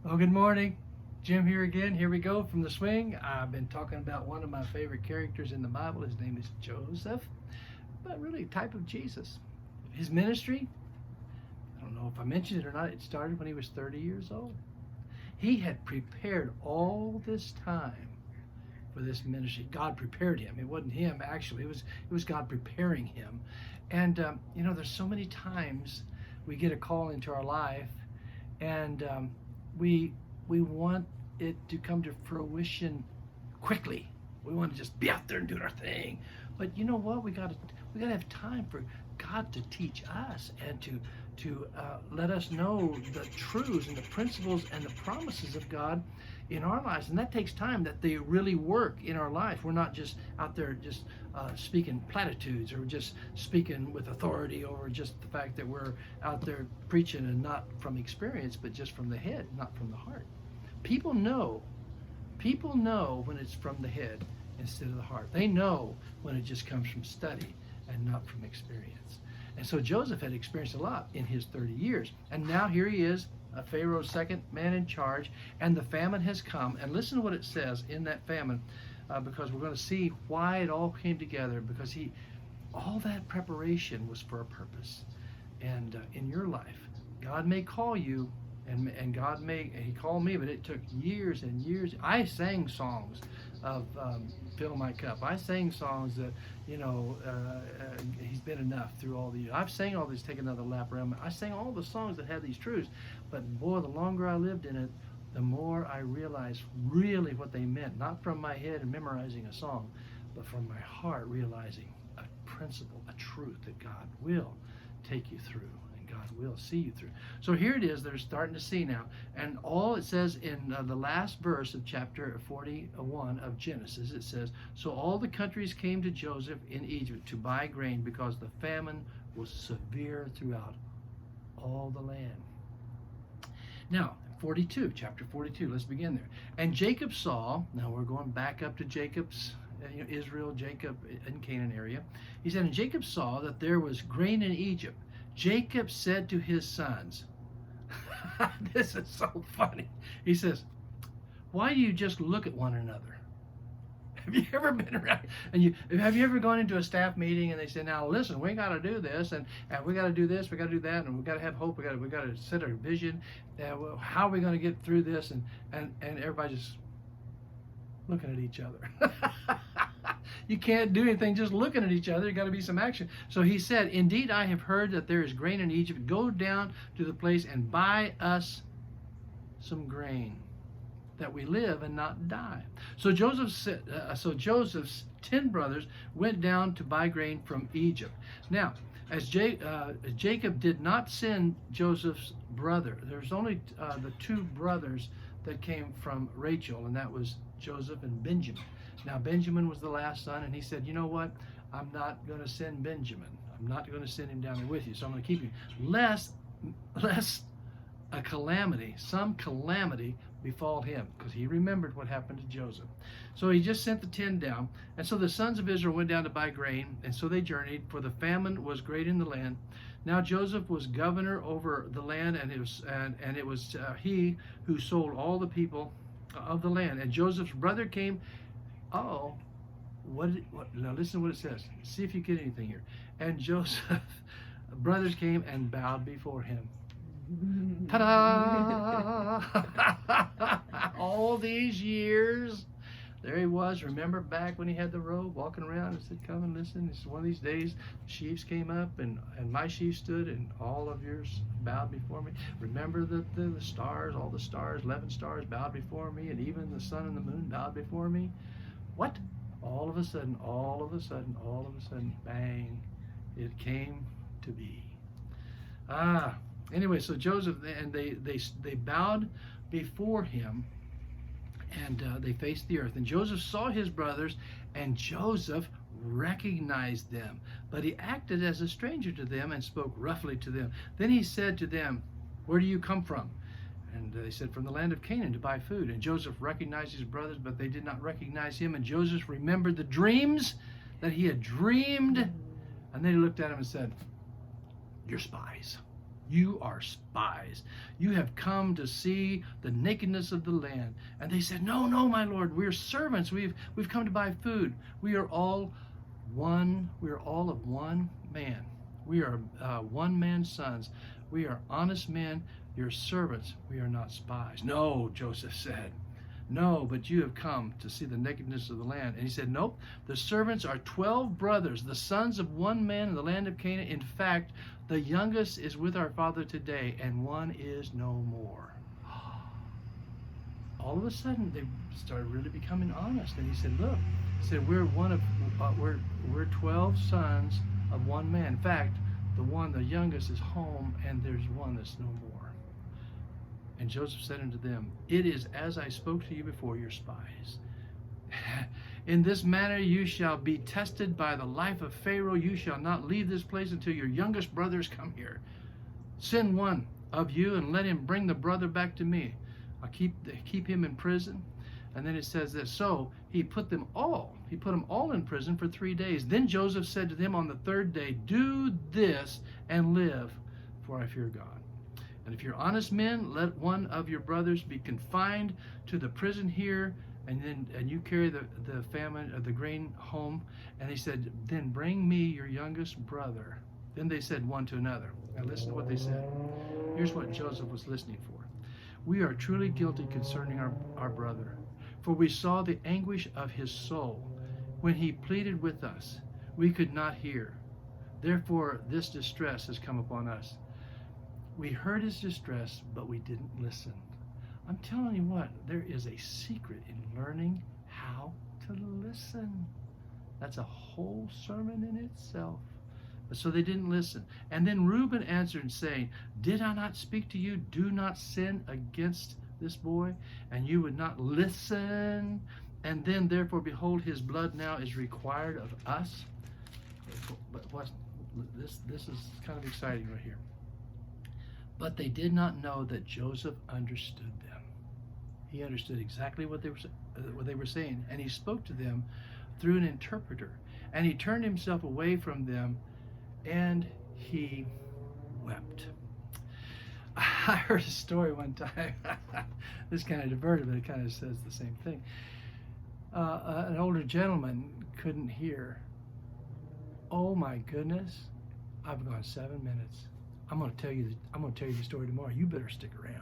Well, good morning. Jim here again. Here we go from the swing. I've been talking about one of my favorite characters in the Bible. His name is Joseph, but really a type of Jesus. His ministry, I don't know if I mentioned it or not, it started when he was 30 years old. He had prepared all this time for this ministry. God prepared him. It wasn't him, actually. It was God preparing him. And, there's so many times we get a call into our life and we want it to come to fruition quickly. We want to just be out there and do our thing. But you know what? We got to have time for God to teach us and to let us know the truths and the principles and the promises of God in our lives. And that takes time, that they really work in our life. We're not just out there just speaking platitudes or just speaking with authority over just the fact that we're out there preaching and not from experience, but just from the head, not from the heart. People know when it's from the head instead of the heart. They know when it just comes from study and not from experience. And so Joseph had experienced a lot in his 30 years. And now here he is, Pharaoh's second man in charge, and the famine has come. And listen to what it says in that famine, because we're going to see why it all came together, because all that preparation was for a purpose. And in your life, God may call you, and he called me, but it took years and years. I sang songs of Fill My Cup. I sang songs that, He's been enough through all the years. I've sang all these, Take Another Lap Around. I sang all the songs that had these truths, but boy, the longer I lived in it, the more I realized really what they meant, not from my head and memorizing a song, but from my heart realizing a principle, a truth that God will take you through. God will see you through. So here it is, they're starting to see now. And all it says in the last verse of chapter 41 of Genesis, it says, so all the countries came to Joseph in Egypt to buy grain because the famine was severe throughout all the land. Now, chapter 42, let's begin there. And Jacob saw, now we're going back up to Jacob's, Israel, Jacob in Canaan area. He said, and Jacob saw that there was grain in Egypt. Jacob said to his sons, this is so funny. He says, why do you just look at one another? Have you ever been around and have you ever gone into a staff meeting and they say, now listen, we got to do this and we got to do this, we got to do that, and we got to have hope, we got to set our vision, how are we going to get through this, and everybody just looking at each other. You can't do anything just looking at each other. You got to be some action. So he said, indeed, I have heard that there is grain in Egypt. Go down to the place and buy us some grain, that we live and not die. So Joseph's 10 brothers went down to buy grain from Egypt. Now, as Jacob did not send Joseph's brother, there's only the two brothers that came from Rachel, and that was Joseph and Benjamin. Now, Benjamin was the last son, and he said, you know what? I'm not going to send Benjamin. I'm not going to send him down there with you, so I'm going to keep you. Lest some calamity befall him, because he remembered what happened to Joseph. So he just sent the 10 down. And so the sons of Israel went down to buy grain, and so they journeyed, for the famine was great in the land. Now Joseph was governor over the land, and it was he who sold all the people of the land. And Joseph's brother came. Now listen to what it says. See if you get anything here. And Joseph's brothers came and bowed before him. Ta-da! All these years, there he was. Remember back when he had the robe, walking around and said, come and listen. It's one of these days, sheaves came up and my sheaf stood, and all of yours bowed before me. Remember the stars, all the stars, 11 stars bowed before me, and even the sun and the moon bowed before me. What? All of a sudden, bang, it came to be. Anyway, so Joseph, and they bowed before him, and they faced the earth. And Joseph saw his brothers, and Joseph recognized them. But he acted as a stranger to them and spoke roughly to them. Then he said to them, where do you come from? And they said, from the land of Canaan, to buy food. And Joseph recognized his brothers, but they did not recognize him. And Joseph remembered the dreams that he had dreamed. And they looked at him and said, you're spies. You are spies. You have come to see the nakedness of the land. And they said, No, no, my Lord, we're servants. We've come to buy food. We are all one. We are all of one man. We are one man's sons. We are honest men. Your servants. We are not spies. No, Joseph said. No, but you have come to see the nakedness of the land. And he said, Nope, the servants are 12 brothers, the sons of one man in the land of Canaan. In fact, the youngest is with our father today, and one is no more. All of a sudden, they started really becoming honest. And he said, Look, he said, we're 12 sons of one man. In fact, the youngest is home, and there's one that's no more. And Joseph said unto them, It is as I spoke to you before, your spies. In this manner you shall be tested by the life of Pharaoh. You shall not leave this place until your youngest brothers come here. Send one of you and let him bring the brother back to me. I'll keep him in prison. And then it says this, so he put them all in prison for 3 days. Then Joseph said to them on the third day, Do this and live, for I fear God. And if you're honest men, let one of your brothers be confined to the prison here, and you carry the famine of the grain home. And he said, Then bring me your youngest brother. Then they said one to another. Now listen to what they said. Here's what Joseph was listening for. We are truly guilty concerning our brother, for we saw the anguish of his soul when he pleaded with us. We could not hear. Therefore this distress has come upon us. We heard his distress, but we didn't listen. I'm telling you what, there is a secret in learning how to listen. That's a whole sermon in itself. So they didn't listen. And then Reuben answered, saying, Did I not speak to you? Do not sin against this boy. And you would not listen. And then, therefore, behold, his blood now is required of us. But this is kind of exciting right here. But they did not know that Joseph understood them. He understood exactly what they were saying, and he spoke to them through an interpreter. And he turned himself away from them, and he wept. I heard a story one time. This kind of diverted, but it kind of says the same thing. An older gentleman couldn't hear. Oh my goodness! I've gone 7 minutes. I'm going to tell you the story tomorrow. You better stick around.